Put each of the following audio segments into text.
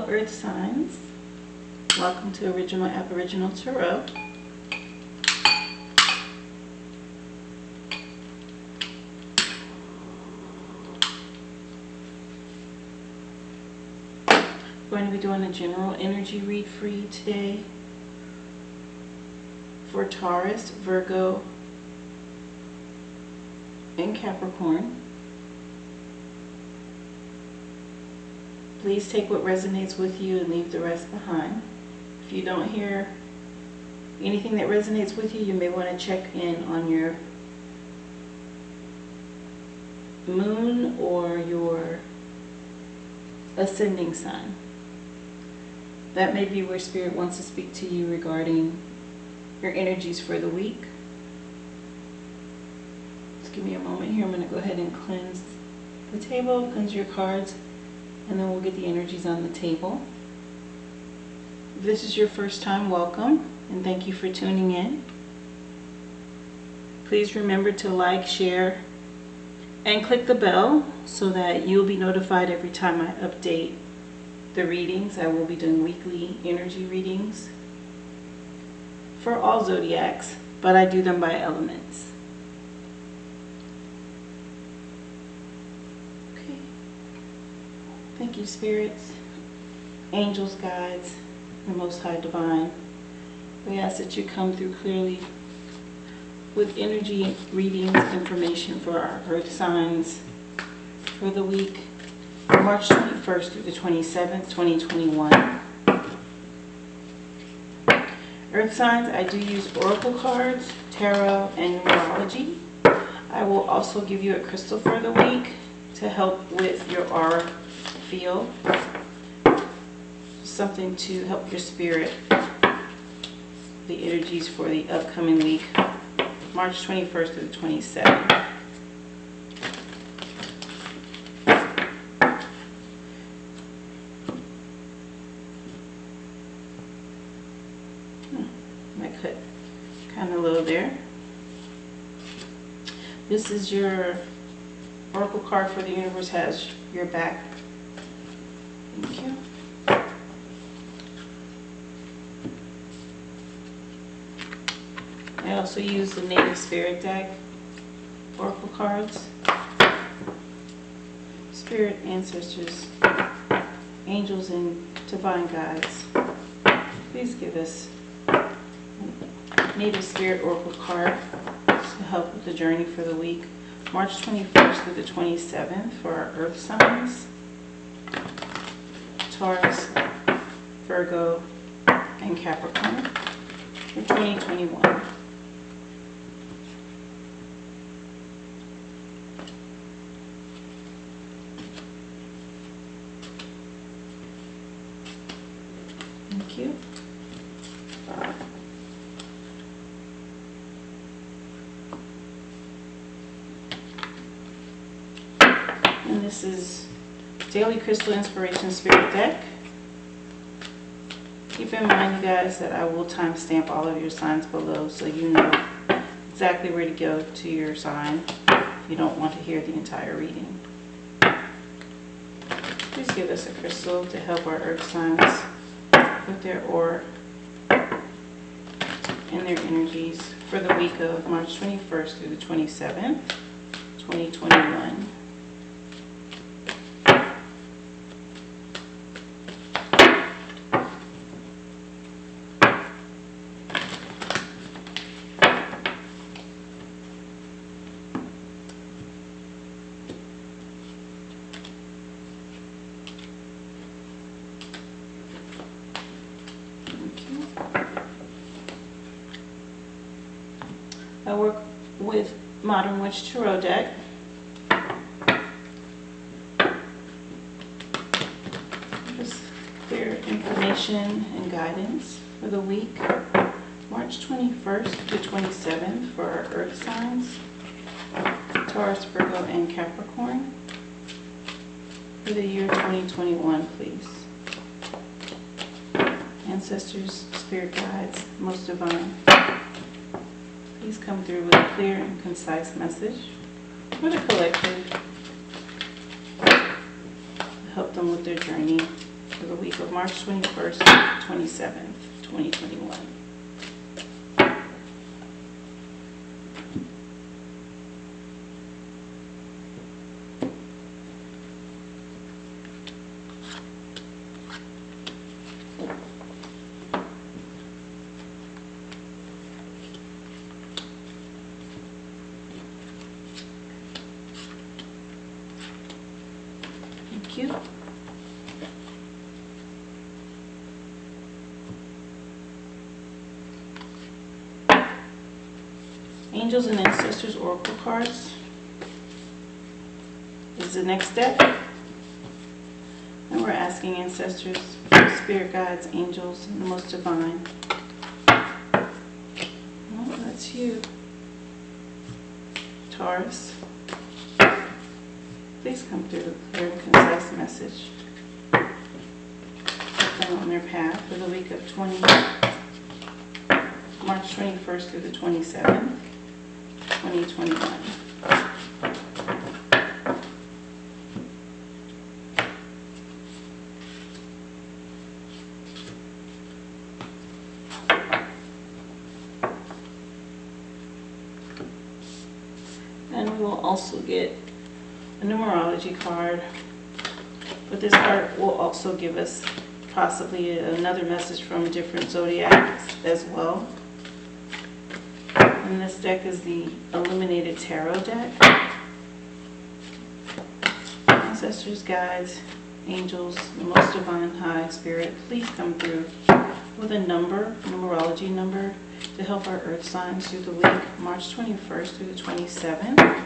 Earth signs. Welcome to Original Aboriginal Tarot. We're going to be doing a general energy read for you today for Taurus, Virgo, and Capricorn. Please take what resonates with you and leave the rest behind. If you don't hear anything that resonates with you, you may want to check in on your moon or your ascending sign. That may be where Spirit wants to speak to you regarding your energies for the week. Just give me a moment here. I'm going to go ahead and cleanse the table, cleanse your cards, and then we'll get the energies on the table. If this is your first time, welcome, and thank you for tuning in. Please remember to like, share, and click the bell so that you'll be notified every time I update the readings. I will be doing weekly energy readings for all zodiacs, but I do them by elements. Thank you, spirits, angels, guides, the Most High Divine. We ask that you come through clearly with energy readings, information for our earth signs for the week, March 21st through the 27th, 2021. Earth signs, I do use oracle cards, tarot, and numerology. I will also give you a crystal for the week to help with your aura field, something to help your spirit, the energies for the upcoming week, March 21st to the 27th. I cut kind of low there. This is your oracle card for the universe, has your back. Thank you. I also use the Native Spirit deck, oracle cards. Spirit, ancestors, angels, and divine guides, please give us a Native Spirit oracle card to help with the journey for the week, March 21st through the 27th for our earth signs, Taurus, Virgo, and Capricorn for 2021. Thank you. And this is Daily Crystal Inspiration Spirit deck. Keep in mind, you guys, that I will timestamp all of your signs below so you know exactly where to go to your sign if you don't want to hear the entire reading. Please give us a crystal to help our earth signs with their aura and their energies for the week of March 21st through the 27th, 2021. I work with Modern Witch Tarot deck. Just clear information and guidance for the week, March 21st to 27th for our earth signs, Taurus, Virgo, and Capricorn for the year 2021, please. Ancestors, spirit guides, most divine, please come through with a clear and concise message for the collective to help them with their journey for the week of March 21st to 27th, 2021. Thank you. Angels and Ancestors Oracle cards is the next step. And we're asking ancestors, spirit guides, angels, and the most divine. Well, that's you, Taurus. Please come through with a clear and concise message. Put them on their path for the week of March 21st through the 27th, 2021. And we will also get a numerology card, but this card will also give us possibly another message from different zodiacs as well. And this deck is the Illuminated Tarot deck. Ancestors, guides, angels, the most divine high spirit, please come through with a numerology number to help our earth signs through the week, March 21st through the 27th.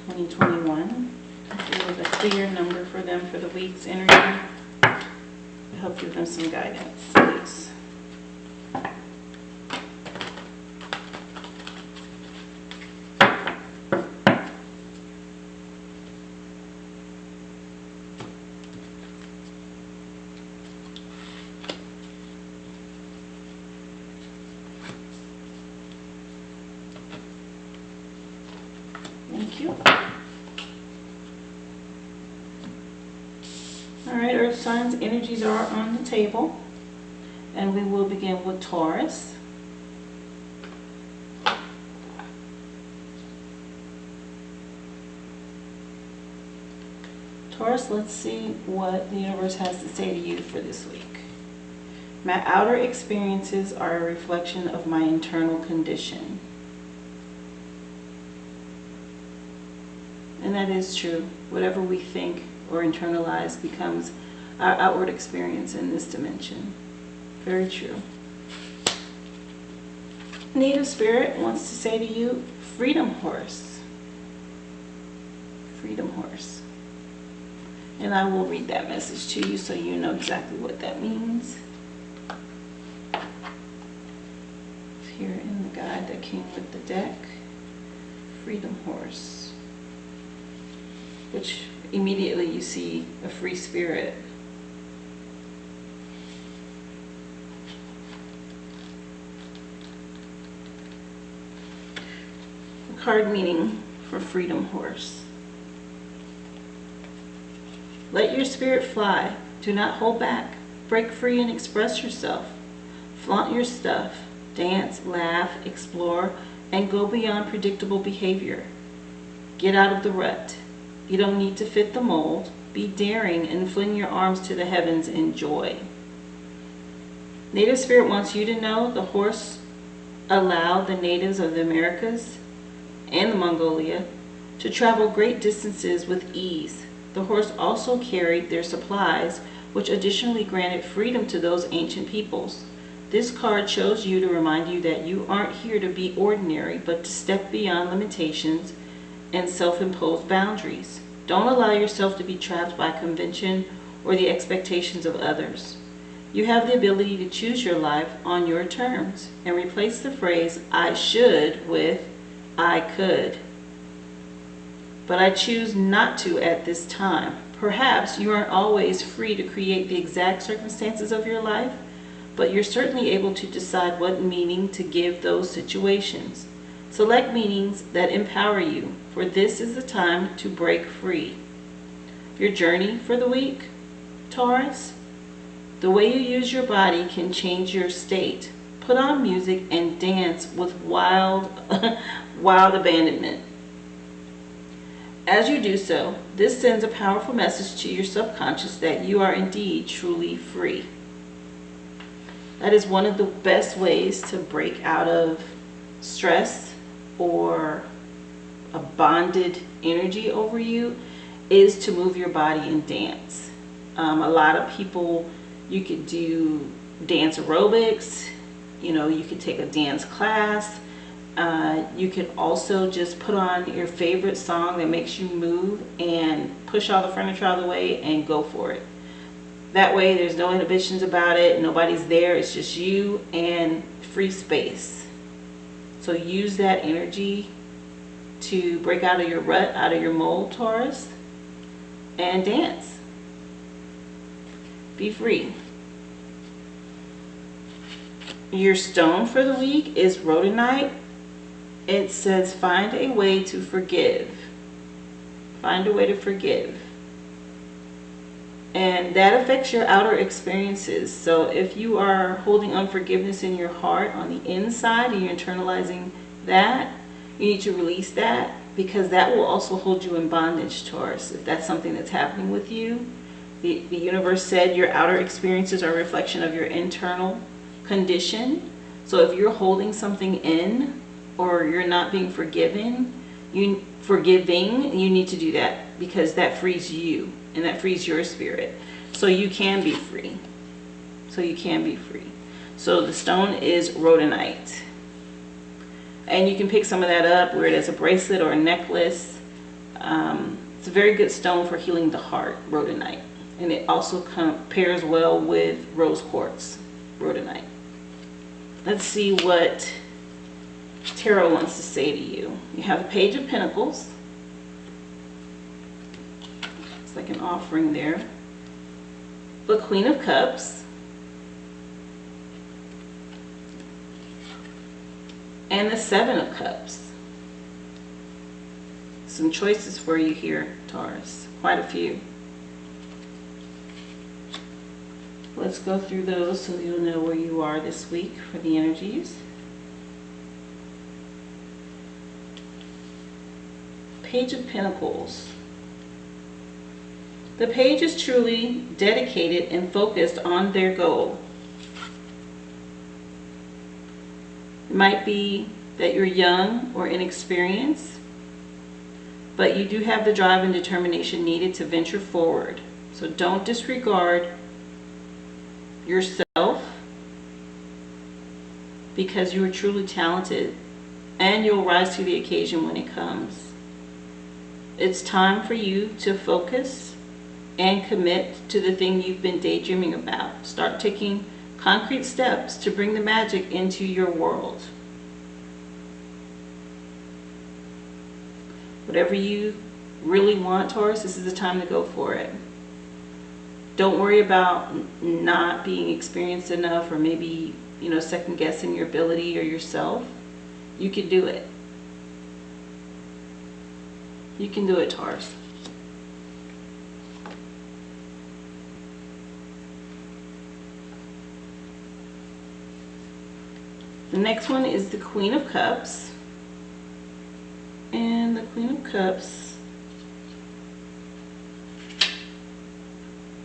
2021. With a clear number for them for the week's energy to help give them some guidance, please. Thank you. All right, earth signs, energies are on the table. And we will begin with Taurus. Taurus, let's see what the universe has to say to you for this week. My outer experiences are a reflection of my internal condition. And that is true. Whatever we think or internalize becomes our outward experience in this dimension. Very true. Native Spirit wants to say to you, freedom horse. Freedom horse. And I will read that message to you so you know exactly what that means. It's here in the guide that came with the deck. Freedom horse. Which immediately you see a free spirit. The card meaning for freedom horse. Let your spirit fly. Do not hold back. Break free and express yourself. Flaunt your stuff. Dance, laugh, explore, and go beyond predictable behavior. Get out of the rut. You don't need to fit the mold. Be daring and fling your arms to the heavens in joy. Native Spirit wants you to know the horse allowed the natives of the Americas and the Mongolia to travel great distances with ease. The horse also carried their supplies, which additionally granted freedom to those ancient peoples. This card shows you to remind you that you aren't here to be ordinary, but to step beyond limitations and self-imposed boundaries. Don't allow yourself to be trapped by convention or the expectations of others. You have the ability to choose your life on your terms and replace the phrase I should with I could. But I choose not to at this time. Perhaps you aren't always free to create the exact circumstances of your life, but you're certainly able to decide what meaning to give those situations. Select meanings that empower you, for this is the time to break free. Your journey for the week: Taurus, the way you use your body can change your state. Put on music and dance with wild abandonment. As you do so, this sends a powerful message to your subconscious that you are indeed truly free. That is one of the best ways to break out of stress or a bonded energy over you, is to move your body and dance. A lot of people, you could do dance aerobics, you could take a dance class. You could also just put on your favorite song that makes you move and push all the furniture out of the way and go for it. That way there's no inhibitions about it. Nobody's there. It's just you and free space. So use that energy to break out of your rut, out of your mold, Taurus, and dance. Be free. Your stone for the week is rhodonite. It says find a way to forgive. Find a way to forgive. And that affects your outer experiences. So if you are holding unforgiveness in your heart on the inside and you're internalizing that, you need to release that, because that will also hold you in bondage, Taurus. If that's something that's happening with you, the universe said your outer experiences are a reflection of your internal condition. So if you're holding something in, or you're not being forgiving, you need to do that, because that frees you and that frees your spirit. So you can be free. So the stone is rhodonite. And you can pick some of that up, wear it as a bracelet or a necklace. It's a very good stone for healing the heart, rhodonite. And it also pairs well with rose quartz, rhodonite. Let's see what Tarot wants to say to you. You have the Page of Pentacles. It's like an offering there. The Queen of Cups. And the Seven of Cups. Some choices for you here, Taurus. Quite a few. Let's go through those so you'll know where you are this week for the energies. Page of Pentacles. The page is truly dedicated and focused on their goal. It might be that you're young or inexperienced, but you do have the drive and determination needed to venture forward. So don't disregard yourself, because you are truly talented and you'll rise to the occasion when it comes. It's time for you to focus and commit to the thing you've been daydreaming about. Start taking concrete steps to bring the magic into your world. Whatever you really want, Taurus, this is the time to go for it. Don't worry about not being experienced enough, or maybe, second guessing your ability or yourself. You can do it. You can do it, Taurus. The next one is the Queen of Cups. And the Queen of Cups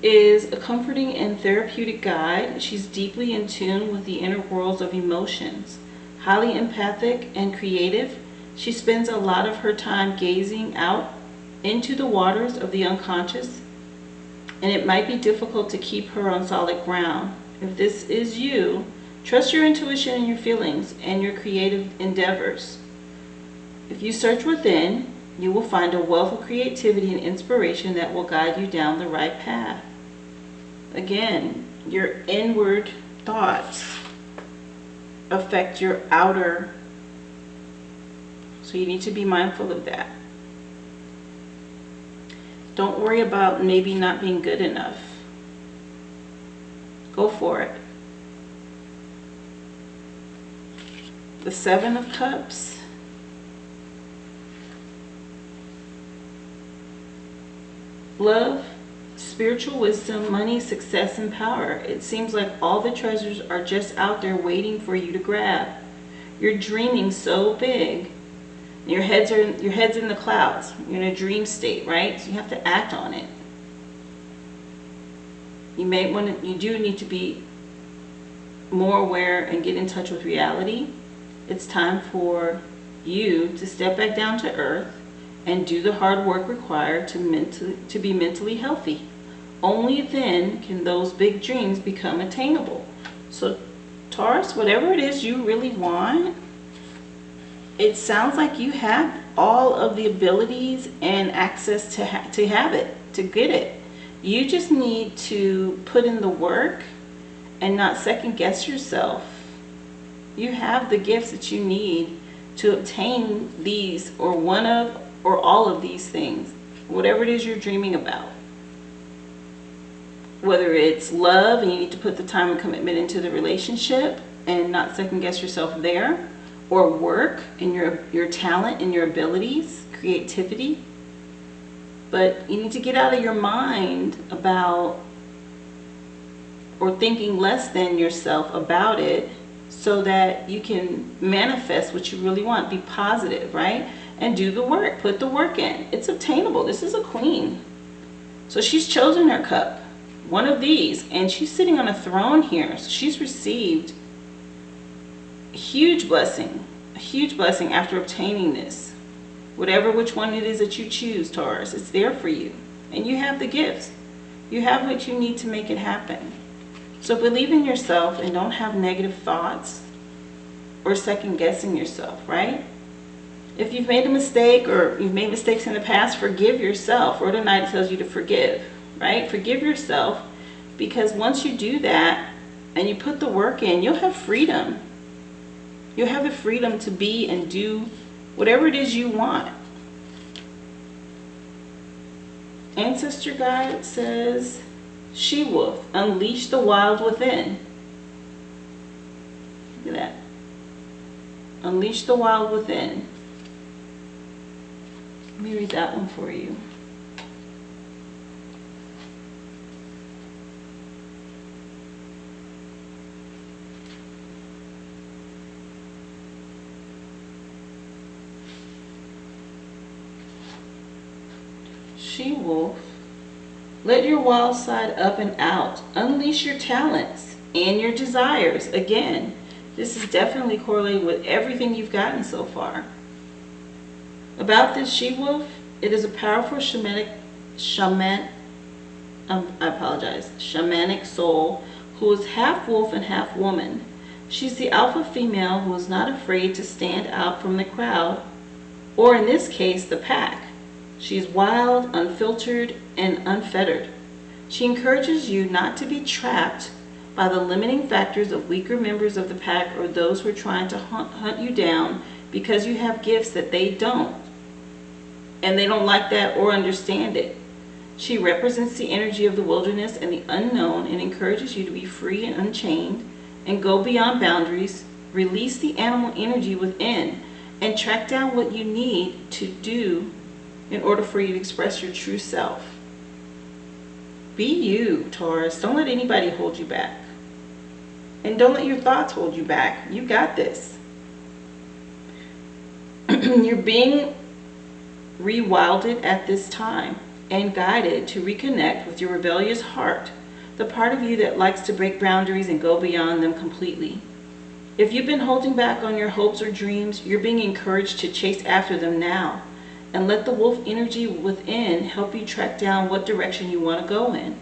is a comforting and therapeutic guide. She's deeply in tune with the inner worlds of emotions. Highly empathic and creative, she spends a lot of her time gazing out into the waters of the unconscious, and it might be difficult to keep her on solid ground. If this is you, trust your intuition and your feelings and your creative endeavors. If you search within, you will find a wealth of creativity and inspiration that will guide you down the right path. Again, your inward thoughts affect your outer, so you need to be mindful of that. Don't worry about maybe not being good enough. Go for it. The Seven of Cups. Love, spiritual wisdom, money, success, and power. It seems like all the treasures are just out there waiting for you to grab. You're dreaming so big. Your head's in the clouds. You're in a dream state, right? So you have to act on it. You do need to be more aware and get in touch with reality. It's time for you to step back down to earth and do the hard work required to be mentally healthy. Only then can those big dreams become attainable. So Taurus, whatever it is you really want, it sounds like you have all of the abilities and access to have it, to get it. You just need to put in the work and not second guess yourself. You have the gifts that you need to obtain these or one of or all of these things, whatever it is you're dreaming about. Whether it's love and you need to put the time and commitment into the relationship and not second guess yourself there, or work and your talent and your abilities, creativity. But you need to get out of your mind about or thinking less than yourself about it so that you can manifest what you really want. Be positive, right? And do the work. Put the work in. It's obtainable. This is a queen. So she's chosen her cup, one of these, and she's sitting on a throne here. So she's received a huge blessing after obtaining this. Which one it is that you choose, Taurus, it's there for you. And you have the gifts. You have what you need to make it happen. So believe in yourself and don't have negative thoughts or second guessing yourself, right? If you've made a mistake or you've made mistakes in the past, forgive yourself. Or tonight tells you to forgive, right? Forgive yourself, because once you do that and you put the work in, you'll have freedom. You'll have the freedom to be and do whatever it is you want. Ancestor guide says, She-Wolf, unleash the wild within. Look at that. Unleash the wild within. Let me read that one for you. She-Wolf, let your wild side up and out. Unleash your talents and your desires. Again, this is definitely correlated with everything you've gotten so far. About this she-wolf, it is a powerful shamanic soul who is half wolf and half woman. She's the alpha female who is not afraid to stand out from the crowd, or in this case, the pack. She's wild, unfiltered, and unfettered. She encourages you not to be trapped by the limiting factors of weaker members of the pack or those who are trying to hunt you down because you have gifts that they don't. And they don't like that or understand it. She represents the energy of the wilderness and the unknown and encourages you to be free and unchained and go beyond boundaries, release the animal energy within, and track down what you need to do in order for you to express your true self. Be you, Taurus. Don't let anybody hold you back. And don't let your thoughts hold you back. You got this. You're being rewilded at this time and guided to reconnect with your rebellious heart, the part of you that likes to break boundaries and go beyond them completely. If you've been holding back on your hopes or dreams, you're being encouraged to chase after them now and let the wolf energy within help you track down what direction you want to go in.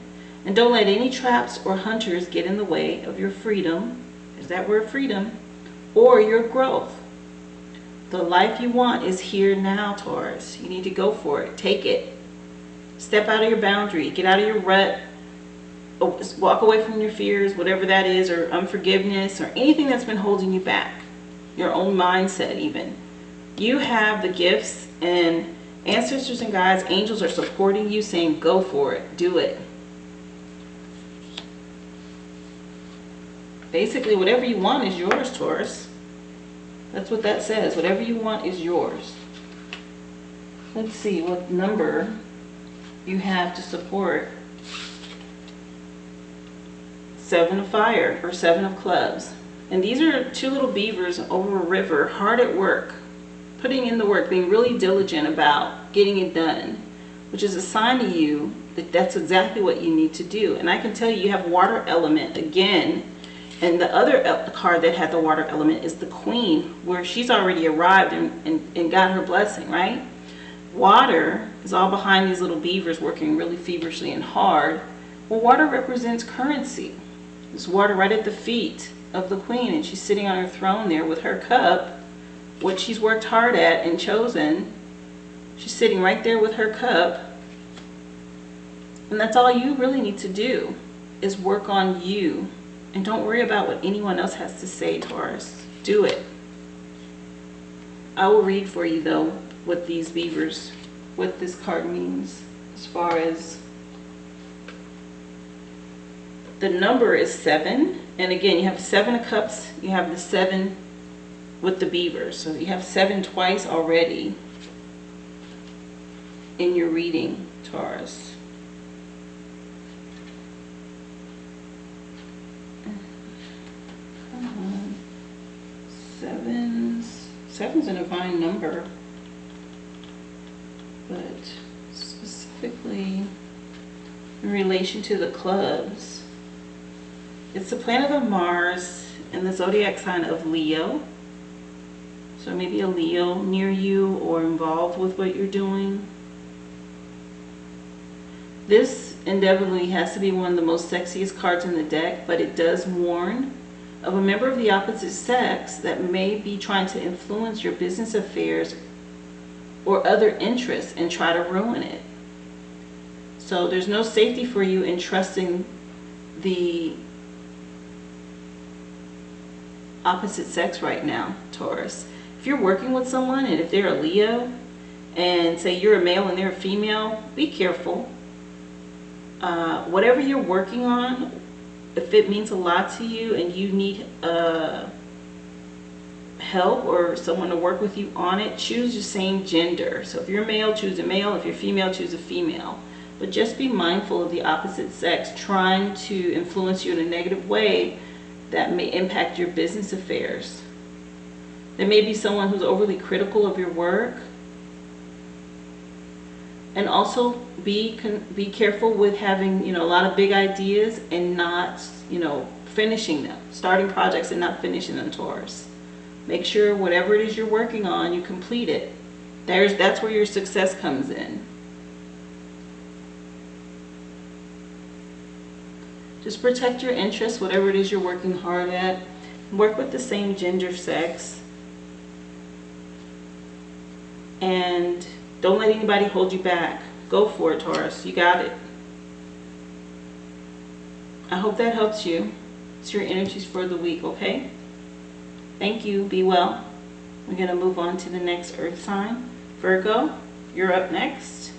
And don't let any traps or hunters get in the way of your freedom, there's that word freedom, or your growth. The life you want is here now, Taurus. You need to go for it. Take it. Step out of your boundary. Get out of your rut. Walk away from your fears, whatever that is, or unforgiveness, or anything that's been holding you back. Your own mindset even. You have the gifts, and ancestors and guides, angels are supporting you, saying go for it. Do it. Basically, whatever you want is yours, Taurus. That's what that says. Whatever you want is yours. Let's see what number you have to support Seven of Fire, or Seven of Clubs. And these are two little beavers over a river, hard at work, putting in the work, being really diligent about getting it done, which is a sign to you that that's exactly what you need to do. And I can tell you, you have water element again. And the other card that had the water element is the Queen, where she's already arrived and got her blessing, right? Water is all behind these little beavers working really feverishly and hard. Well, water represents currency. There's water right at the feet of the Queen, and she's sitting on her throne there with her cup, what she's worked hard at and chosen. She's sitting right there with her cup. And that's all you really need to do, is work on you. And don't worry about what anyone else has to say, Taurus. Do it. I will read for you, though, what these beavers, what this card means, as far as the number is 7. And again, you have 7 of Cups. You have the 7 with the beavers. So you have 7 twice already in your reading, Taurus. Seven's a divine number, but specifically in relation to the clubs, it's the planet of Mars and the zodiac sign of Leo. So maybe a Leo near you or involved with what you're doing. This inevitably has to be one of the most sexiest cards in the deck, but it does warn of a member of the opposite sex that may be trying to influence your business affairs or other interests and try to ruin it. So there's no safety for you in trusting the opposite sex right now, Taurus. If you're working with someone and if they're a Leo and say you're a male and they're a female, be careful. Whatever you're working on, if it means a lot to you and you need help or someone to work with you on it, choose the same gender. So if you're male, choose a male. If you're female, choose a female. But just be mindful of the opposite sex trying to influence you in a negative way that may impact your business affairs. There may be someone who's overly critical of your work. And also be careful with having, a lot of big ideas and not, finishing them. Starting projects and not finishing them, Taurus. Make sure whatever it is you're working on, you complete it. That's where your success comes in. Just protect your interests, whatever it is you're working hard at. Work with the same gender sex. And don't let anybody hold you back. Go for it, Taurus. You got it. I hope that helps you. It's your energies for the week, okay? Thank you. Be well. We're going to move on to the next earth sign. Virgo, you're up next.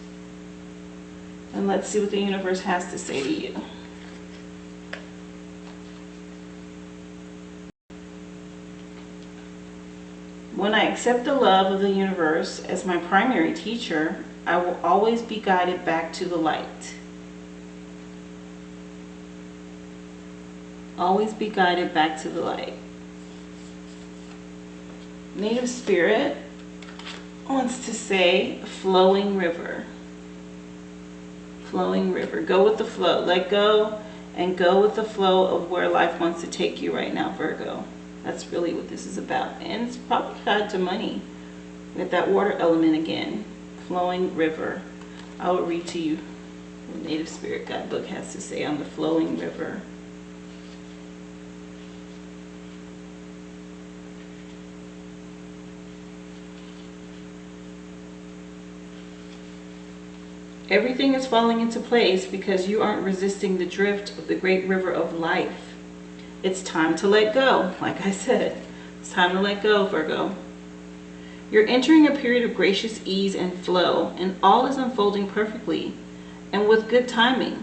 And let's see what the universe has to say to you. When I accept the love of the universe as my primary teacher, I will always be guided back to the light. Always be guided back to the light. Native Spirit wants to say flowing river. Flowing river. Go with the flow. Let go and go with the flow of where life wants to take you right now, Virgo. That's really what this is about. And it's probably tied to money. With that water element again. Flowing river. I will read to you what Native Spirit Guidebook has to say on the flowing river. Everything is falling into place because you aren't resisting the drift of the great river of life. It's time to let go. Like I said, it's time to let go, Virgo. You're entering a period of gracious ease and flow, and all is unfolding perfectly and with good timing.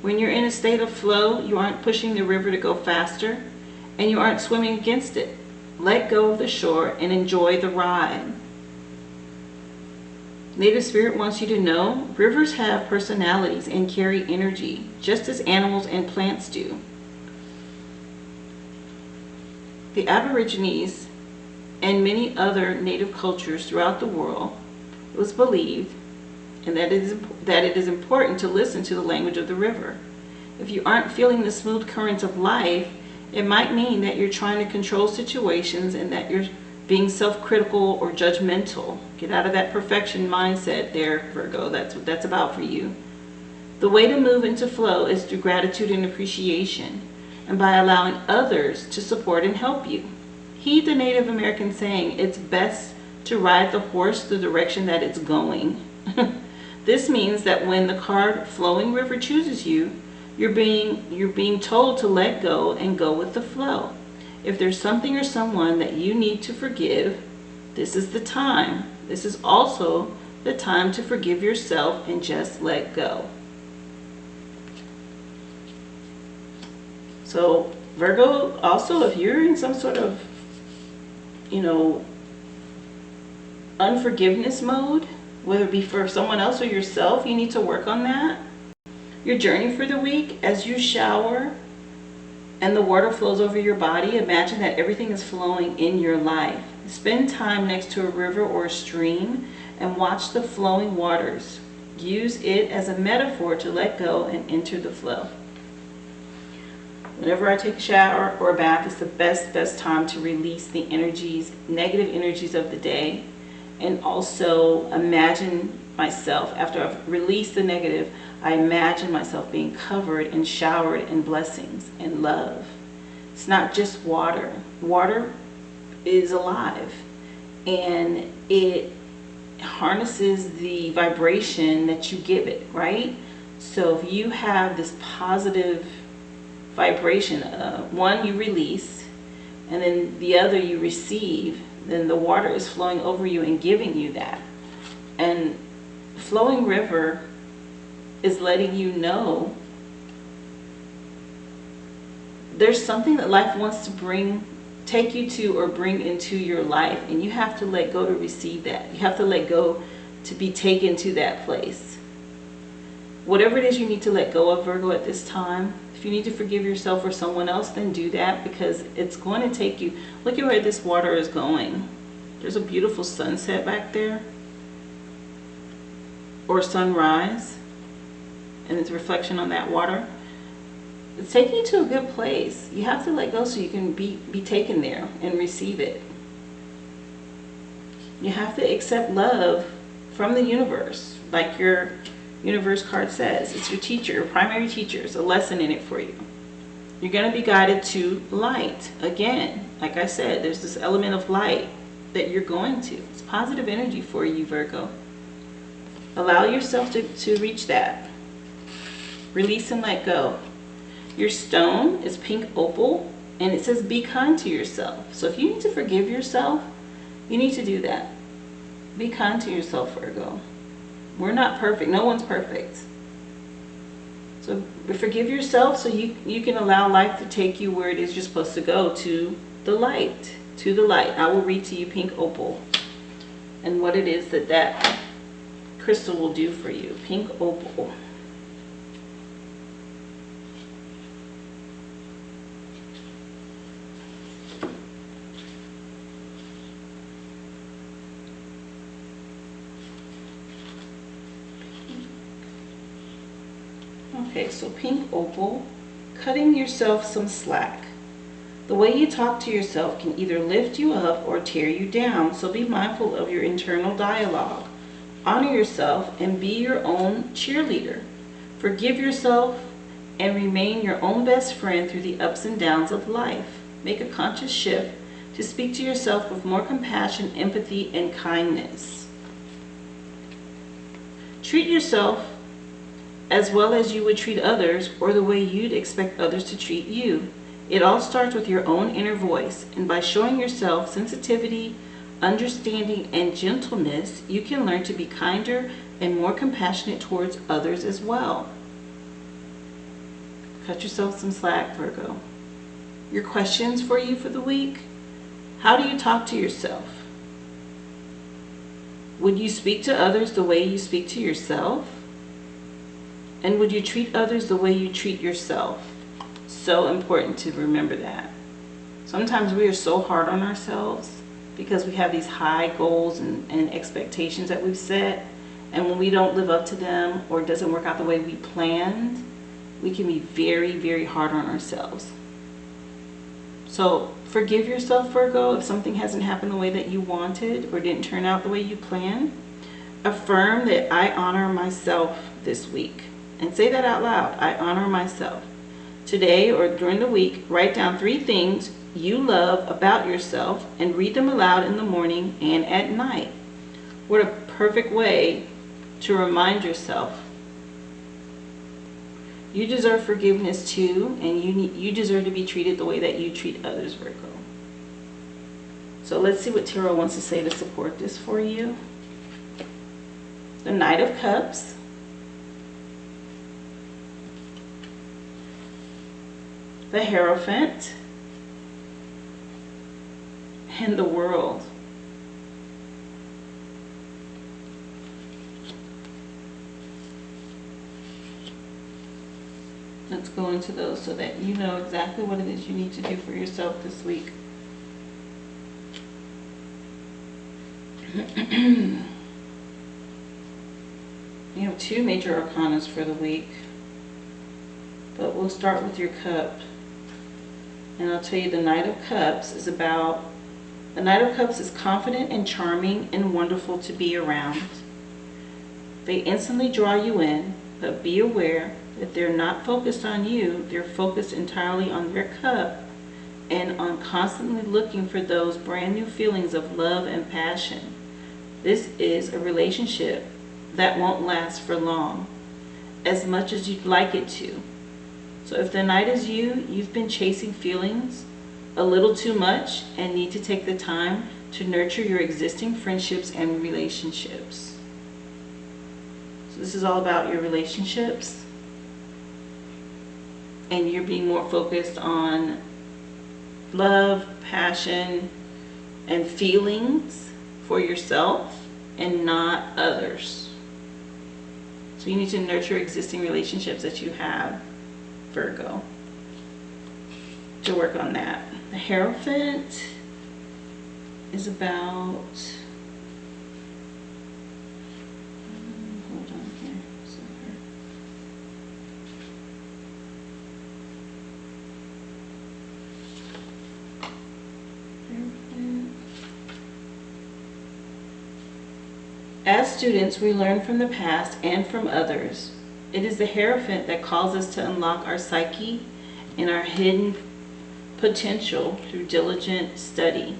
When you're in a state of flow, you aren't pushing the river to go faster, and you aren't swimming against it. Let go of the shore and enjoy the ride. Native Spirit wants you to know rivers have personalities and carry energy, just as animals and plants do. the Aborigines and many other native cultures throughout the world, it was believed and that it is important to listen to the language of the river. If you aren't feeling the smooth currents of life, it might mean that you're trying to control situations and that you're being self-critical or judgmental. Get out of that perfection mindset there, Virgo. That's what that's about for you. The way to move into flow is through gratitude and appreciation, and by allowing others to support and help you. Heed the Native American saying, it's best to ride the horse the direction that it's going. This means that when the card Flowing River chooses you, you're being told to let go and go with the flow. If there's something or someone that you need to forgive, this is the time. This is also the time to forgive yourself and just let go. So Virgo, also, if you're in some sort of, unforgiveness mode, whether it be for someone else or yourself, you need to work on that. Your journey for the week, as you shower and the water flows over your body, imagine that everything is flowing in your life. Spend time next to a river or a stream and watch the flowing waters. Use it as a metaphor to let go and enter the flow. Whenever I take a shower or a bath, it's the best time to release the negative energies of the day. And also imagine myself, after I've released the negative, I imagine myself being covered and showered in blessings and love. It's not just water. Water is alive, and it harnesses the vibration that you give it, right? So if you have this positive vibration, one you release, and then the other you receive, then the water is flowing over you and giving you that. And Flowing River is letting you know there's something that life wants to take you to or bring into your life, and you have to let go to receive that. You have to let go to be taken to that place. Whatever it is you need to let go of, Virgo, at this time, if you need to forgive yourself or someone else, then do that, because it's going to take you. Look at where this water is going. There's a beautiful sunset back there, or sunrise, and its reflection on that water. It's taking you to a good place. You have to let go so you can be taken there and receive it. You have to accept love from the universe, like your universe card says. It's your teacher, your primary teacher. It's a lesson in it for you. You're going to be guided to light. Again, like I said, there's this element of light that you're going to. It's positive energy for you, Virgo. Allow yourself to reach that. Release and let go. Your stone is pink opal, and it says be kind to yourself. So if you need to forgive yourself, you need to do that. Be kind to yourself, Virgo. We're not perfect. No one's perfect. So forgive yourself so you can allow life to take you where it is you're supposed to go, to the light. To the light. I will read to you pink opal and what it is that crystal will do for you. Pink opal. Okay, so pink opal, cutting yourself some slack. The way you talk to yourself can either lift you up or tear you down, so be mindful of your internal dialogue. Honor yourself and be your own cheerleader. Forgive yourself and remain your own best friend through the ups and downs of life. Make a conscious shift to speak to yourself with more compassion, empathy, and kindness. Treat yourself as well as you would treat others, or the way you'd expect others to treat you. It all starts with your own inner voice, and by showing yourself sensitivity, understanding, and gentleness, you can learn to be kinder and more compassionate towards others as well. Cut yourself some slack, Virgo. Your questions for you for the week: how do you talk to yourself? Would you speak to others the way you speak to yourself? And would you treat others the way you treat yourself? So important to remember that. Sometimes we are so hard on ourselves because we have these high goals and expectations that we've set. And when we don't live up to them or it doesn't work out the way we planned, we can be very, very hard on ourselves. So forgive yourself, Virgo, if something hasn't happened the way that you wanted or didn't turn out the way you planned. Affirm that I honor myself this week. And say that out loud. I honor myself. Today or during the week, write down 3 things you love about yourself and read them aloud in the morning and at night. What a perfect way to remind yourself. You deserve forgiveness too, and you deserve to be treated the way that you treat others, Virgo. So let's see what Tarot wants to say to support this for you. The Knight of Cups. The Hierophant. And the World. Let's go into those so that you know exactly what it is you need to do for yourself this week. You have 2 major arcanas for the week, but we'll start with your cup. And I'll tell you the Knight of Cups is about, the Knight of Cups is confident and charming and wonderful to be around. They instantly draw you in, but be aware that they're not focused on you, they're focused entirely on their cup and on constantly looking for those brand new feelings of love and passion. This is a relationship that won't last for long, as much as you'd like it to. So if the Knight is you, you've been chasing feelings a little too much and need to take the time to nurture your existing friendships and relationships. So this is all about your relationships, and you're being more focused on love, passion, and feelings for yourself and not others. So you need to nurture existing relationships that you have, Virgo, to work on that. The Hierophant is about, hold on here, As students, we learn from the past and from others. It is the Hierophant that calls us to unlock our psyche and our hidden potential through diligent study.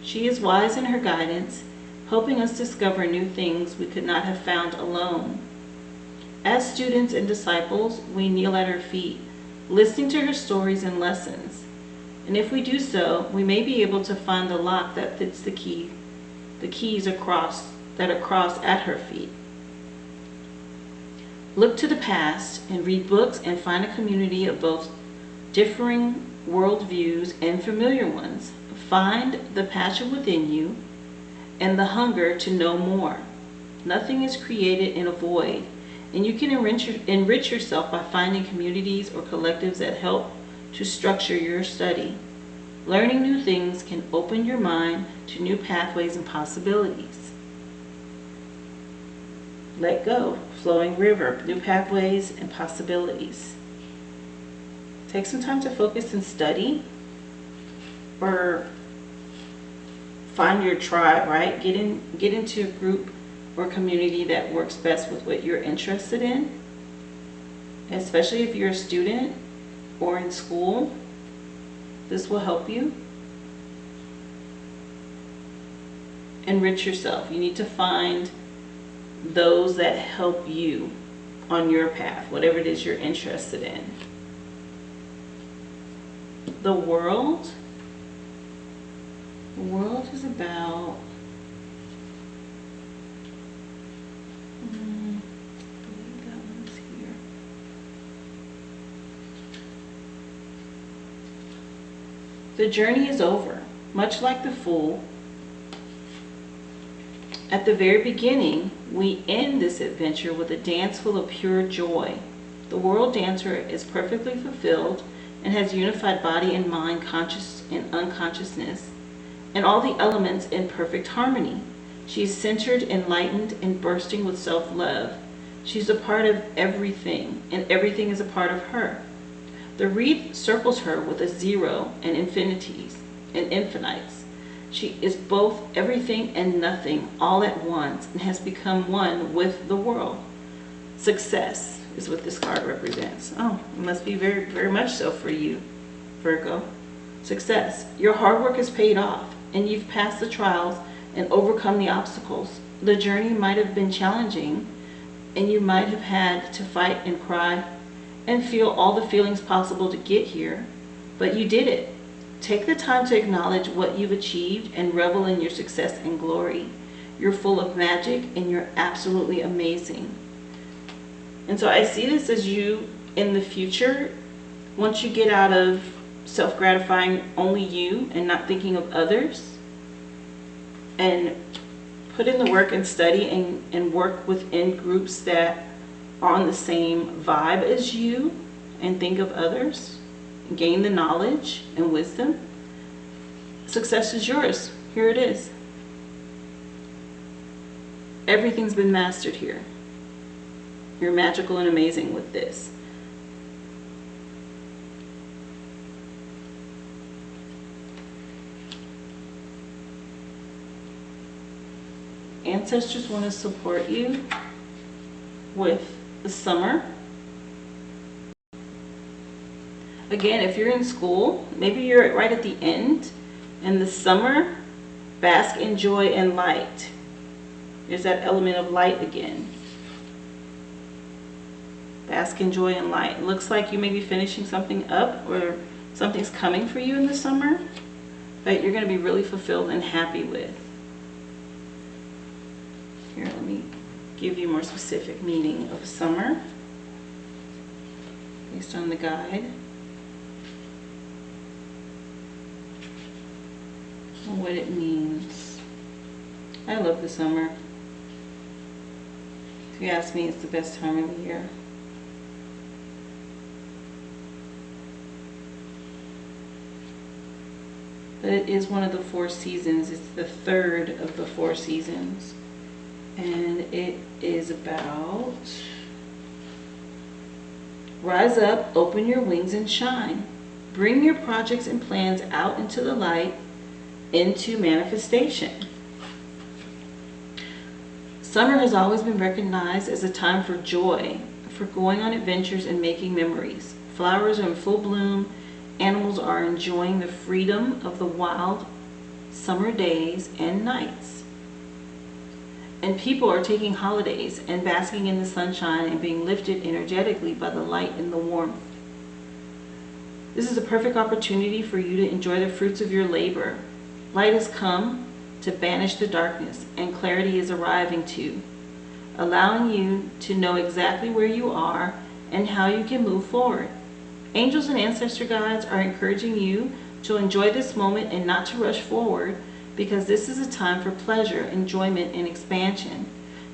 She is wise in her guidance, helping us discover new things we could not have found alone. As students and disciples, we kneel at her feet, listening to her stories and lessons. And if we do so, we may be able to find the lock that fits the keys across at her feet. Look to the past and read books and find a community of both differing worldviews and familiar ones. Find the passion within you and the hunger to know more. Nothing is created in a void, and you can enrich yourself by finding communities or collectives that help to structure your study. Learning new things can open your mind to new pathways and possibilities. Let go, flowing river, new pathways and possibilities. Take some time to focus and study, or find your tribe, right? Get into a group or community that works best with what you're interested in, especially if you're a student or in school. This will help you. Enrich yourself. You need to find those that help you on your path, whatever it is you're interested in. The World. The World is about I believe that one's here. The journey is over. Much like the Fool, at the very beginning, we end this adventure with a dance full of pure joy. The world dancer is perfectly fulfilled and has unified body and mind, conscious source and unconsciousness, and all the elements in perfect harmony. She's centered, enlightened, and bursting with self-love. She's a part of everything, and everything is a part of her. The wreath circles her with a zero and infinities and infinites. She is both everything and nothing all at once and has become one with the world. Success is what this card represents. Oh, it must be very, very much so for you, Virgo. Success. Your hard work is paid off, and you've passed the trials and overcome the obstacles. The journey might have been challenging, and you might have had to fight and cry and feel all the feelings possible to get here, but you did it. Take the time to acknowledge what you've achieved and revel in your success and glory. You're full of magic, and you're absolutely amazing. And so I see this as you in the future, once you get out of self-gratifying only you and not thinking of others, and put in the work and study and work within groups that are on the same vibe as you and think of others, gain the knowledge and wisdom. Success is yours. Here it is. Everything's been mastered here. You're magical and amazing with this. Ancestors want to support you with the summer. Again, if you're in school, maybe you're right at the end, and the summer, bask in joy and light. There's that element of light again. Bask in joy and light. It looks like you may be finishing something up, or something's coming for you in the summer that you're going to be really fulfilled and happy with. Here, let me give you more specific meaning of summer based on the guide. And what it means. I love the summer. If you ask me, it's the best time of the year. But it is one of the 4 seasons. It's the third of the 4 seasons. And it is about rise up, open your wings and shine. Bring your projects and plans out into the light, into manifestation. Summer has always been recognized as a time for joy, for going on adventures and making memories. Flowers are in full bloom. Animals are enjoying the freedom of the wild summer days and nights. And people are taking holidays and basking in the sunshine and being lifted energetically by the light and the warmth. This is a perfect opportunity for you to enjoy the fruits of your labor. Light has come to banish the darkness, and clarity is arriving too, allowing you to know exactly where you are and how you can move forward. Angels and ancestor guides are encouraging you to enjoy this moment and not to rush forward, because this is a time for pleasure, enjoyment, and expansion.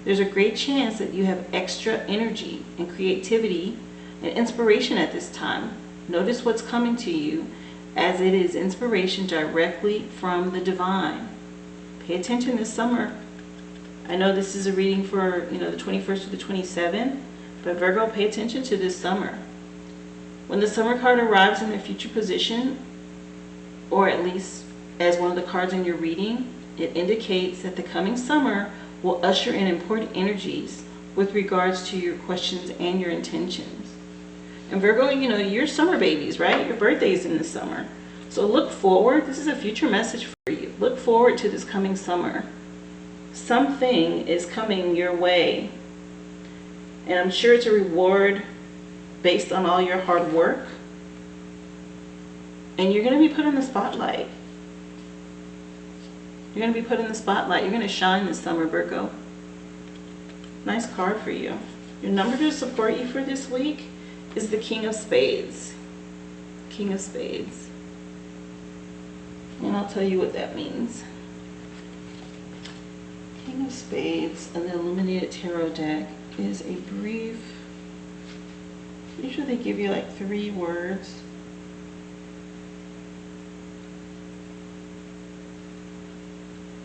There's a great chance that you have extra energy and creativity and inspiration at this time. Notice what's coming to you, as it is inspiration directly from the divine. Pay attention this summer. I know this is a reading for, the 21st to the 27th, but Virgo, pay attention to this summer. When the summer card arrives in their future position, or at least as one of the cards in your reading, it indicates that the coming summer will usher in important energies with regards to your questions and your intentions. And Virgo, you're summer babies, right? Your birthday's in the summer. So look forward. This is a future message for you. Look forward to this coming summer. Something is coming your way. And I'm sure it's a reward based on all your hard work. And you're going to be put in the spotlight. You're going to be put in the spotlight. You're going to shine this summer, Virgo. Nice card for you. Your number to support you for this week is the King of Spades. King of Spades. And I'll tell you what that means. King of Spades and the Illuminated Tarot deck is a brief, usually they give you like 3 words.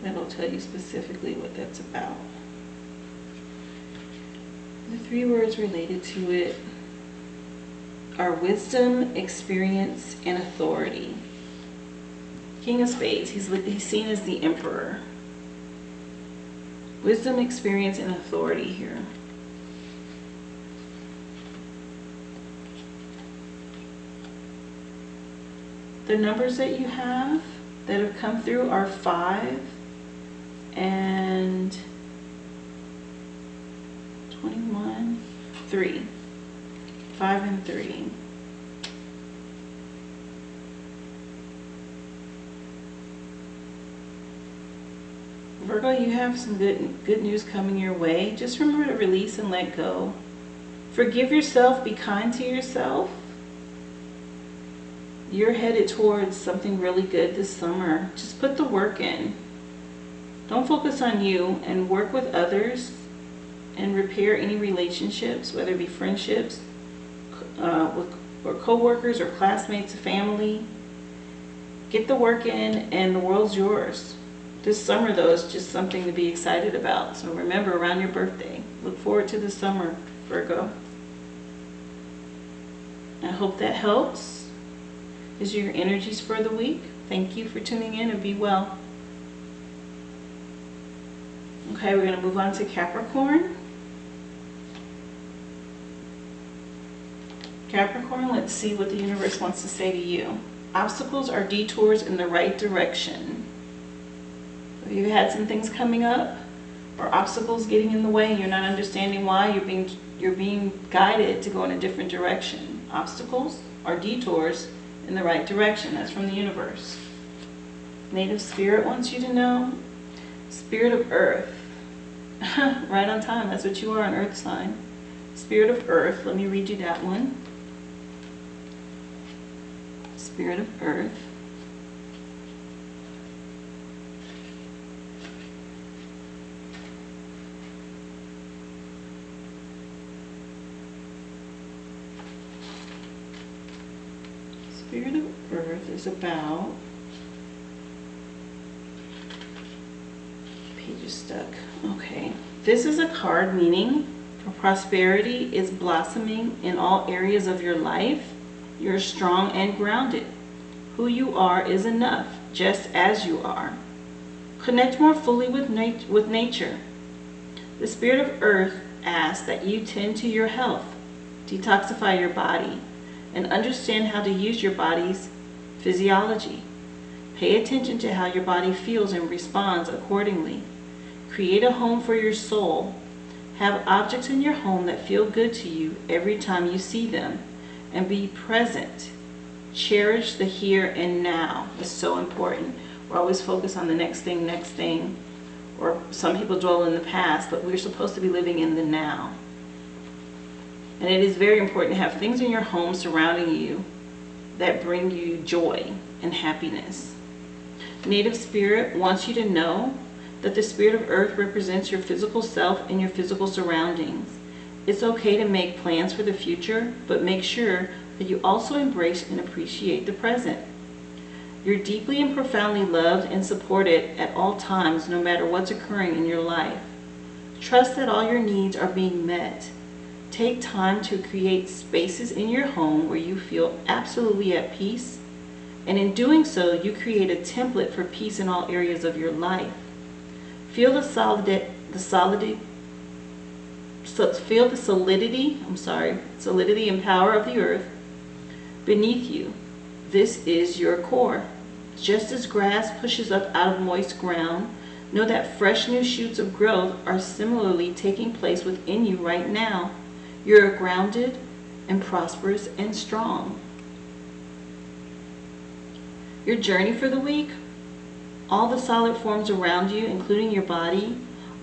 That'll tell you specifically what that's about. The 3 words related to it are wisdom, experience, and authority. King of Spades, he's seen as the emperor. Wisdom, experience, and authority here. The numbers that you have that have come through are 5 and 21, 3. 5 and 3. Virgo, you have some good news coming your way. Just remember to release and let go. Forgive yourself, be kind to yourself. You're headed towards something really good this summer. Just put the work in. Don't focus on you, and work with others and repair any relationships, whether it be friendships, or co-workers or classmates, family. Get the work in and the world's yours. This summer, though, is just something to be excited about. So remember, around your birthday, look forward to the summer, Virgo. I hope that helps. These are your energies for the week. Thank you for tuning in, and be well. Okay, we're going to move on to Capricorn. Capricorn, let's see what the universe wants to say to you. Obstacles are detours in the right direction. If you had some things coming up or obstacles getting in the way and you're not understanding why, you're being guided to go in a different direction. Obstacles are detours in the right direction. That's from the universe. Native Spirit wants you to know. Spirit of Earth. Right on time. That's what you are, an Earth sign. Spirit of Earth. Let me read you that one. Spirit of Earth. Spirit of Earth is about, page is stuck. Okay, this is a card meaning for prosperity is blossoming in all areas of your life. You're strong and grounded. Who you are is enough, just as you are. Connect more fully with nature. The Spirit of Earth asks that you tend to your health, detoxify your body, and understand how to use your body's physiology. Pay attention to how your body feels and responds accordingly. Create a home for your soul. Have objects in your home that feel good to you every time you see them, and be present. Cherish the here and now. It's so important. We're always focused on the next thing, or some people dwell in the past, but we're supposed to be living in the now. And it is very important to have things in your home surrounding you that bring you joy and happiness. Native Spirit wants you to know that the Spirit of Earth represents your physical self and your physical surroundings. It's okay to make plans for the future, but make sure that you also embrace and appreciate the present. You're deeply and profoundly loved and supported at all times, no matter what's occurring in your life. Trust that all your needs are being met. Take time to create spaces in your home where you feel absolutely at peace, and in doing so, you create a template for peace in all areas of your life. Feel the solidity and power of the earth beneath you. This is your core. Just as grass pushes up out of moist ground, know that fresh new shoots of growth are similarly taking place within you right now. You're grounded and prosperous and strong. Your journey for the week. All the solid forms around you, including your body,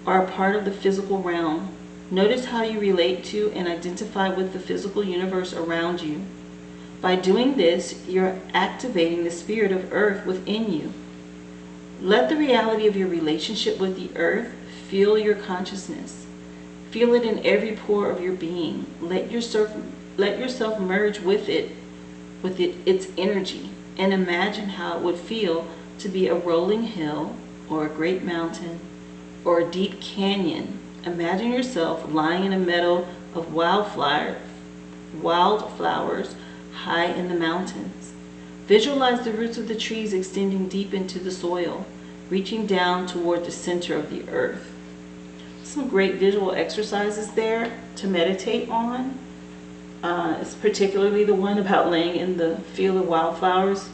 are a part of the physical realm. Notice how you relate to and identify with the physical universe around you. By doing this, you're activating the Spirit of Earth within you. Let the reality of your relationship with the earth fill your consciousness. Feel it in every pore of your being. Let yourself merge with its energy, and imagine how it would feel to be a rolling hill or a great mountain or a deep canyon. Imagine yourself lying in a meadow of wildflowers high in the mountains. Visualize the roots of the trees extending deep into the soil, reaching down toward the center of the earth. Some great visual exercises there to meditate on. It's particularly the one about laying in the field of wildflowers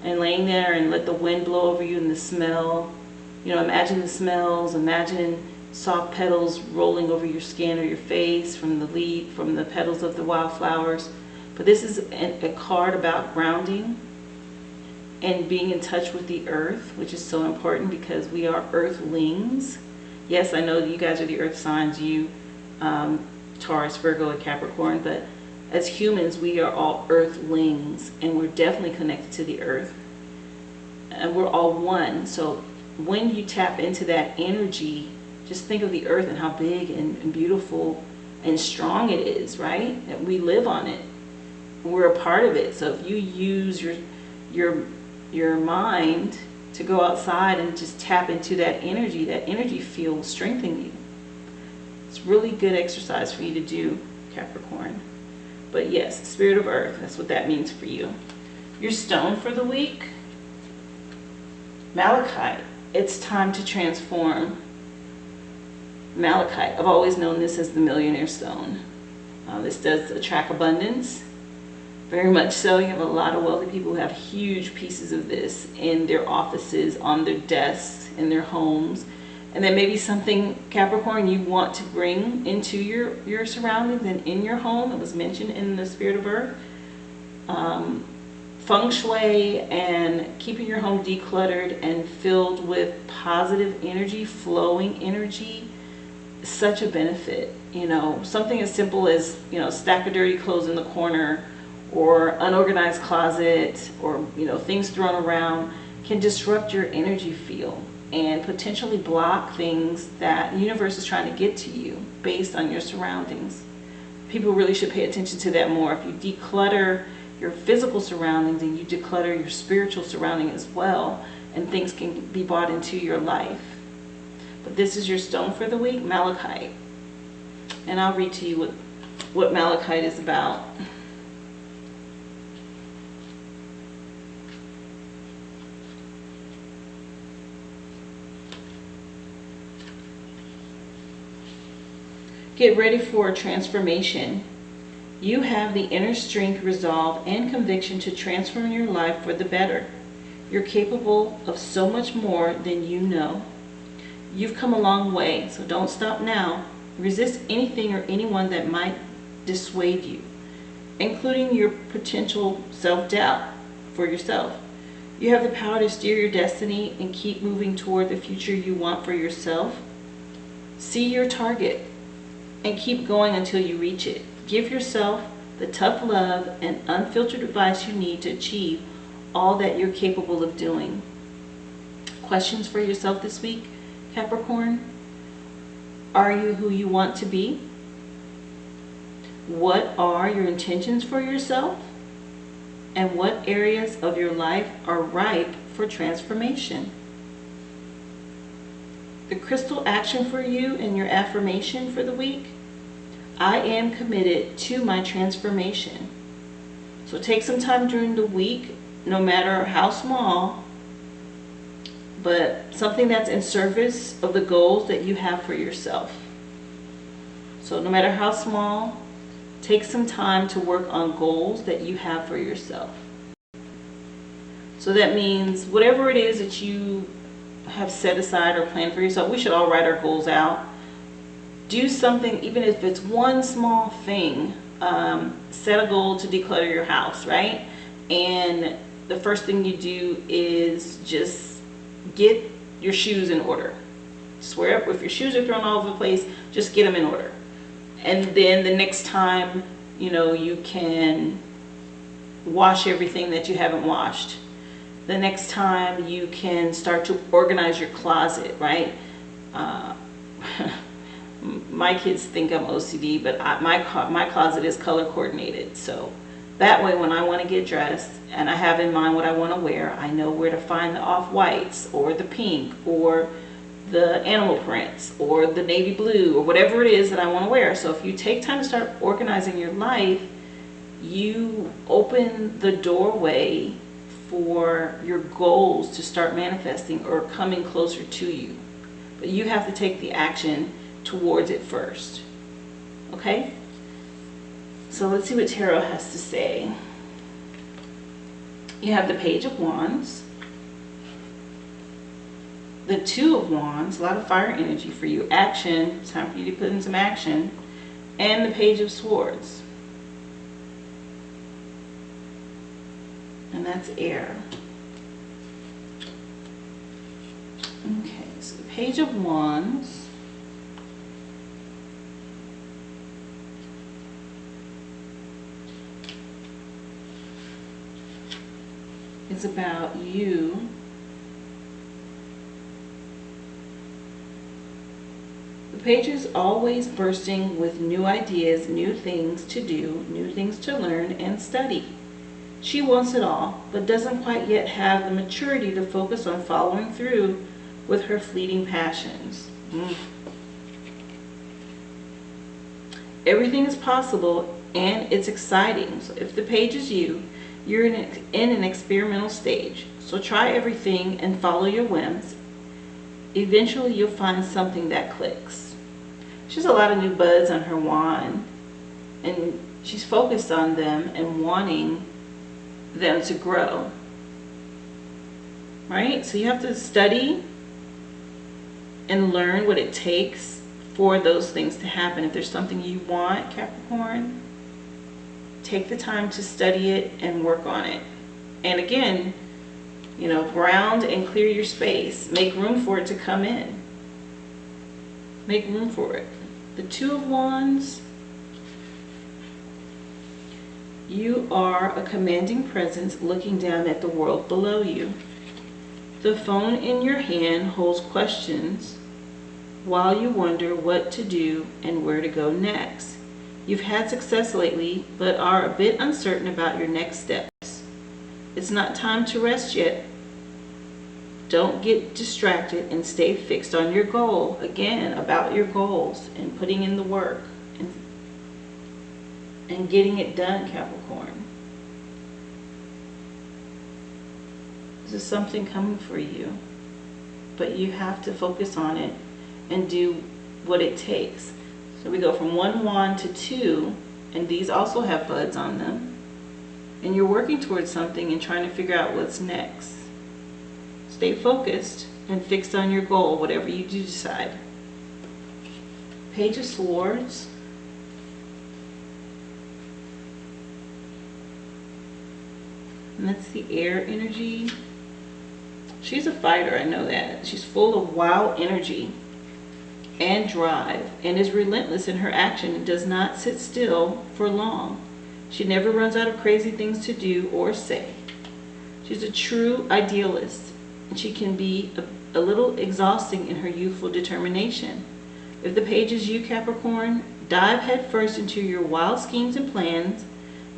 and laying there and let the wind blow over you and the smell. You know, imagine the smells, imagine soft petals rolling over your skin or your face from the petals of the wildflowers. But this is a card about grounding and being in touch with the earth, which is so important because we are earthlings. Yes, I know you guys are the earth signs, you, Taurus, Virgo, and Capricorn, but as humans, we are all earthlings, and we're definitely connected to the earth. And we're all one. So when you tap into that energy, just think of the earth and how big and beautiful and strong it is, right? That we live on it. We're a part of it. So if you use your mind to go outside and just tap into that energy field will strengthen you. It's really good exercise for you to do, Capricorn. But yes, spirit of earth, that's what that means for you. Your stone for the week, malachite. It's time to transform. Malachite, I've always known this as the millionaire stone. This does attract abundance, very much so. You have a lot of wealthy people who have huge pieces of this in their offices, on their desks, in their homes. And then maybe something, Capricorn, you want to bring into your surroundings and in your home. It was mentioned in the spirit of earth. Feng shui and keeping your home decluttered and filled with positive energy, flowing energy, such a benefit. You know, something as simple as, you know, stack of dirty clothes in the corner or unorganized closet or, you know, things thrown around can disrupt your energy field and potentially block things that the universe is trying to get to you based on your surroundings. People really should pay attention to that more. If you declutter your physical surroundings and you declutter your spiritual surrounding as well, and things can be brought into your life. But this is your stone for the week, malachite. And I'll read to you what malachite is about. Get ready for a transformation. You have the inner strength, resolve, and conviction to transform your life for the better. You're capable of so much more than you know. You've come a long way, so don't stop now. Resist anything or anyone that might dissuade you, including your potential self-doubt for yourself. You have the power to steer your destiny and keep moving toward the future you want for yourself. See your target and keep going until you reach it. Give yourself the tough love and unfiltered advice you need to achieve all that you're capable of doing. Questions for yourself this week, Capricorn? Are you who you want to be? What are your intentions for yourself? And what areas of your life are ripe for transformation? The crystal action for you and your affirmation for the week: I am committed to my transformation. So take some time during the week, no matter how small, but something that's in service of the goals that you have for yourself. So no matter how small, take some time to work on goals that you have for yourself. So that means whatever it is that you have set aside or planned for yourself. We should all write our goals out. Do something, even if it's one small thing. Set a goal to declutter your house, right? And the first thing you do is just get your shoes in order. Swear up, if your shoes are thrown all over the place, just get them in order. And then the next time, you know, you can wash everything that you haven't washed. The next time you can start to organize your closet, right? My kids think I'm OCD, but my closet is color coordinated. So That way, when I want to get dressed and I have in mind what I want to wear, I know where to find the off-whites or the pink or the animal prints or the navy blue or whatever it is that I want to wear. So if you take time to start organizing your life, you open the doorway for your goals to start manifesting or coming closer to you. But you have to take the action towards it first. Okay? So let's see what Tarot has to say. You have the Page of Wands, the Two of Wands, a lot of fire energy for you, action, it's time for you to put in some action, and the Page of Swords. And that's air. Okay, so the Page of Wands. It's about you the page is always bursting with new ideas, new things to do, new things to learn and study. She wants it all, but doesn't quite yet have the maturity to focus on following through with her fleeting passions. Everything is possible and it's exciting. So if the page is you, you're in an experimental stage. So try everything and follow your whims. Eventually you'll find something that clicks. She has a lot of new buds on her wand, and she's focused on them and wanting them to grow. Right? So you have to study and learn what it takes for those things to happen. If there's something you want, Capricorn, take the time to study it and work on it. And again, you know, ground and clear your space. Make room for it to come in. Make room for it. The Two of Wands. You are a commanding presence looking down at the world below you. The phone in your hand holds questions while you wonder what to do and where to go next. You've had success lately, but are a bit uncertain about your next steps. It's not time to rest yet. Don't get distracted and stay fixed on your goal. Again, about your goals and putting in the work and getting it done, Capricorn. This is something coming for you, but you have to focus on it and do what it takes. So we go from 1 wand to 2, and these also have buds on them. And you're working towards something and trying to figure out what's next. Stay focused and fixed on your goal, whatever you do decide. Page of Swords. And that's the air energy. She's a fighter, I know that. She's full of wild energy and drive and is relentless in her action and does not sit still for long. She never runs out of crazy things to do or say. She's a true idealist, and she can be a little exhausting in her youthful determination. If the page is you, Capricorn, dive headfirst into your wild schemes and plans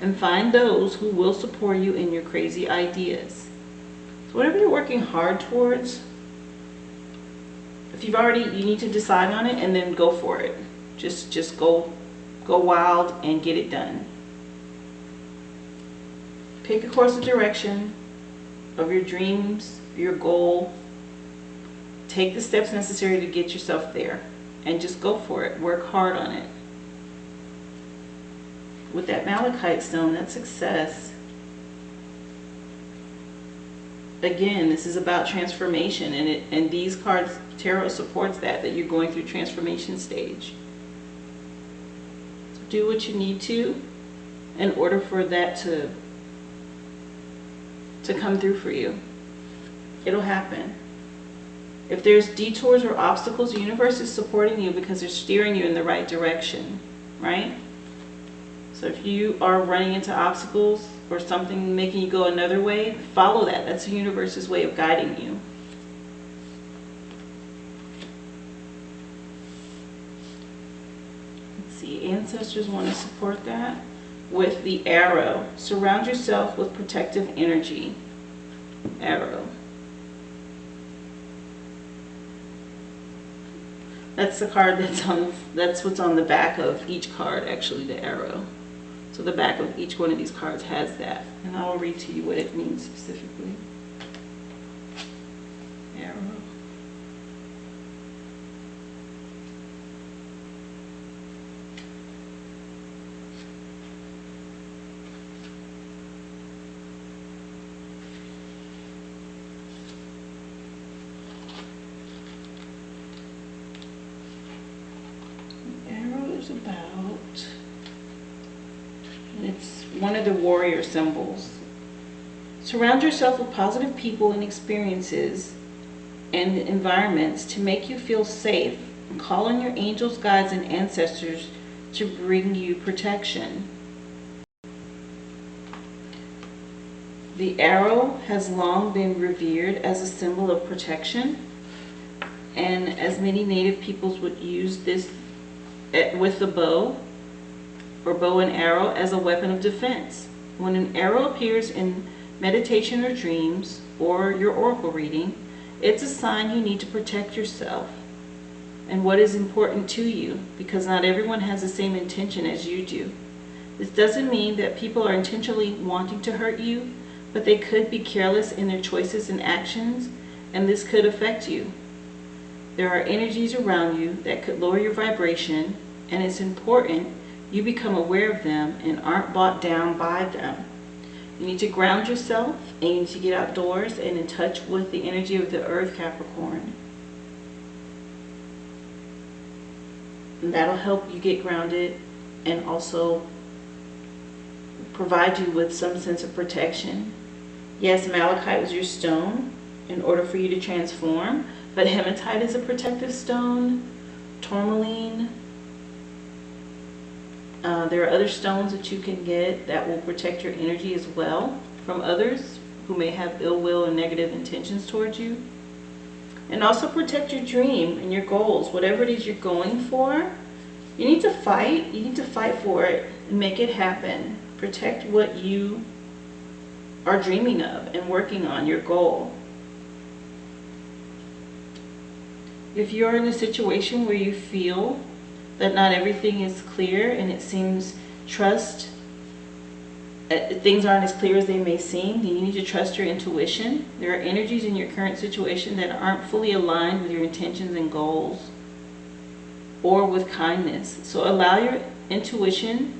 and find those who will support you in your crazy ideas. So whatever you're working hard towards, if you've already, you need to decide on it and then go for it. Just go wild and get it done. Pick a course of direction of your dreams, your goal. Take the steps necessary to get yourself there and just go for it. Work hard on it. With that malachite stone, that's success. Again, this is about transformation, and these cards, tarot supports that you're going through transformation stage. So do what you need to in order for that to come through for you. It'll happen. If there's detours or obstacles, the universe is supporting you because they're steering you in the right direction, right? So if you are running into obstacles or something making you go another way, follow that. That's the universe's way of guiding you. Let's see, ancestors want to support that. with the arrow. Surround yourself with protective energy. Arrow. That's the card that's what's on the back of each card, actually, the arrow. So the back of each one of these cards has that. And I will read to you what it means specifically. Arrow. About, it's one of the warrior symbols. Surround yourself with positive people and experiences and environments to make you feel safe, and call on your angels, guides, and ancestors to bring you protection. The arrow has long been revered as a symbol of protection, and as many native peoples would use this with the bow or bow and arrow as a weapon of defense. When an arrow appears in meditation or dreams or your oracle reading, it's a sign you need to protect yourself and what is important to you, because not everyone has the same intention as you do. This doesn't mean that people are intentionally wanting to hurt you, but they could be careless in their choices and actions, and this could affect you. There are energies around you that could lower your vibration, and it's important you become aware of them and aren't bought down by them. You need to ground yourself, and you need to get outdoors and in touch with the energy of the earth, Capricorn. And that'll help you get grounded and also provide you with some sense of protection. Yes, malachite was your stone in order for you to transform, but hematite is a protective stone. Tourmaline. There are other stones that you can get that will protect your energy as well from others who may have ill will and negative intentions towards you. And also protect your dream and your goals. Whatever it is you're going for, you need to fight. You need to fight for it and make it happen. Protect what you are dreaming of and working on, your goal. If you're in a situation where you feel that not everything is clear and it seems things aren't as clear as they may seem, then you need to trust your intuition. There are energies in your current situation that aren't fully aligned with your intentions and goals or with kindness. So allow your intuition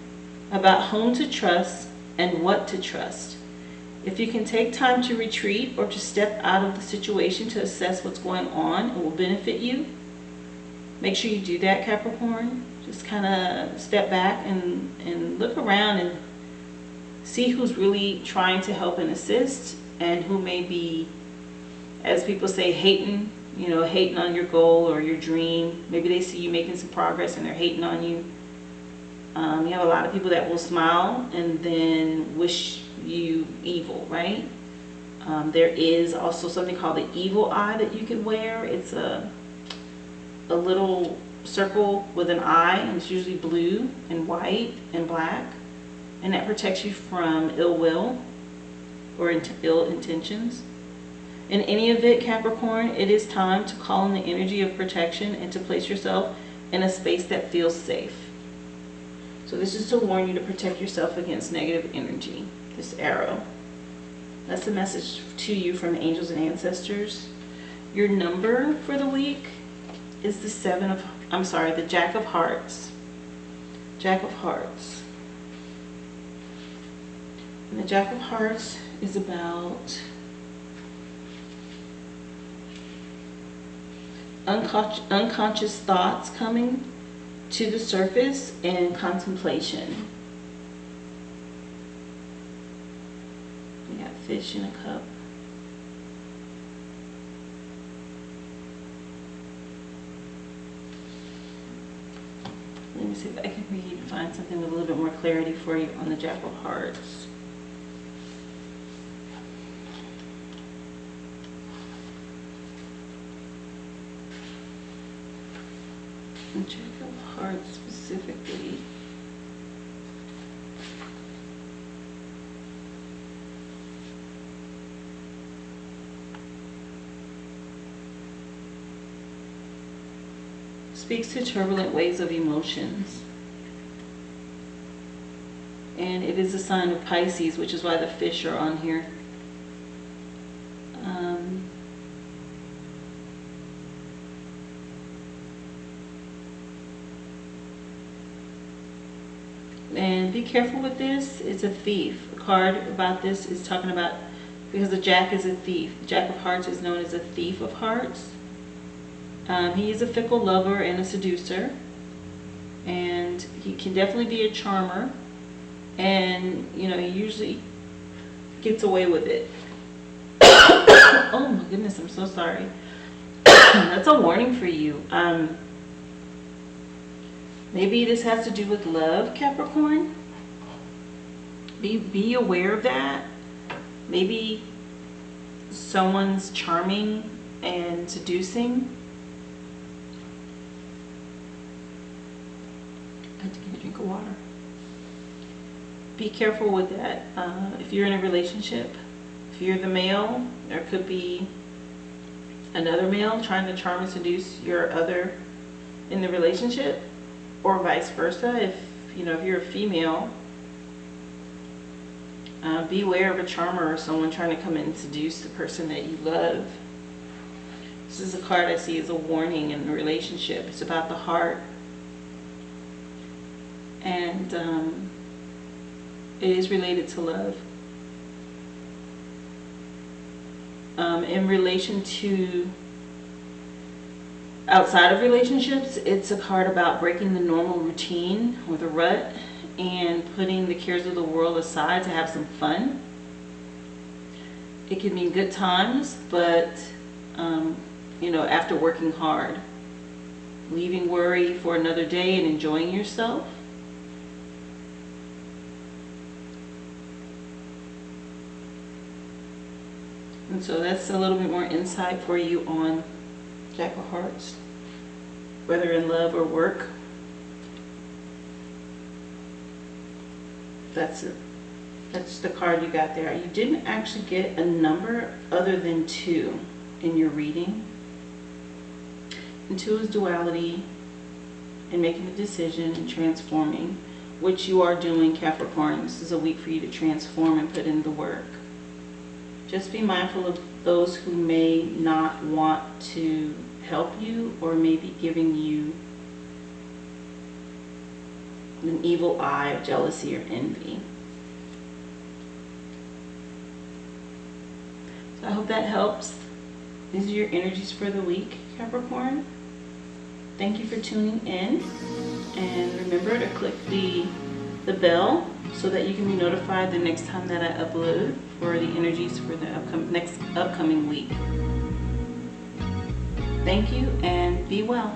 about whom to trust and what to trust. If you can take time to retreat or to step out of the situation to assess what's going on, it will benefit you. Make sure you do that, Capricorn. Just kind of step back and look around and see who's really trying to help and assist, and who may be, as people say, hating on your goal or your dream. Maybe they see you making some progress and they're hating on you. You have a lot of people that will smile and then wish you evil, right? There is also something called the evil eye that you can wear. It's a little circle with an eye, and it's usually blue and white and black, and that protects you from ill will or ill intentions. In any event, Capricorn, it is time to call in the energy of protection and to place yourself in a space that feels safe. So this is to warn you to protect yourself against negative energy, this arrow. That's a message to you from the angels and ancestors. Your number for the week is the Jack of Hearts. Jack of Hearts. And the Jack of Hearts is about unconscious thoughts coming to the surface and contemplation. We got fish in a cup. Let me see if I can find something with a little bit more clarity for you on the Jack of Hearts. The Jack of Hearts specifically. speaks to turbulent waves of emotions. And it is a sign of Pisces, which is why the fish are on here. And be careful with this. It's a thief. A card about this is talking about, because the Jack is a thief. The Jack of Hearts is known as a thief of hearts. He is a fickle lover and a seducer. And he can definitely be a charmer. And, you know, he usually gets away with it. Oh my goodness, I'm so sorry. That's a warning for you. Maybe this has to do with love, Capricorn. Be aware of that. Maybe someone's charming and seducing. I have to get a drink of water. Be careful with that. If you're in a relationship, if you're the male, there could be another male trying to charm and seduce your other in the relationship, or vice versa. If you're a female, beware of a charmer or someone trying to come in and seduce the person that you love. This is a card I see as a warning in a relationship. It's about the heart. And it is related to love. In relation to outside of relationships, it's a card about breaking the normal routine or the rut and putting the cares of the world aside to have some fun. It can mean good times, but after working hard, leaving worry for another day and enjoying yourself. And so that's a little bit more insight for you on Jack of Hearts, whether in love or work. That's it. That's the card you got there. You didn't actually get a number other than 2 in your reading. And 2 is duality and making a decision and transforming, which you are doing, Capricorn. This is a week for you to transform and put in the work. Just be mindful of those who may not want to help you or may be giving you an evil eye of jealousy or envy. So I hope that helps. These are your energies for the week, Capricorn. Thank you for tuning in. And remember to click the bell so that you can be notified the next time that I upload for the energies for the upcoming week. Thank you and be well.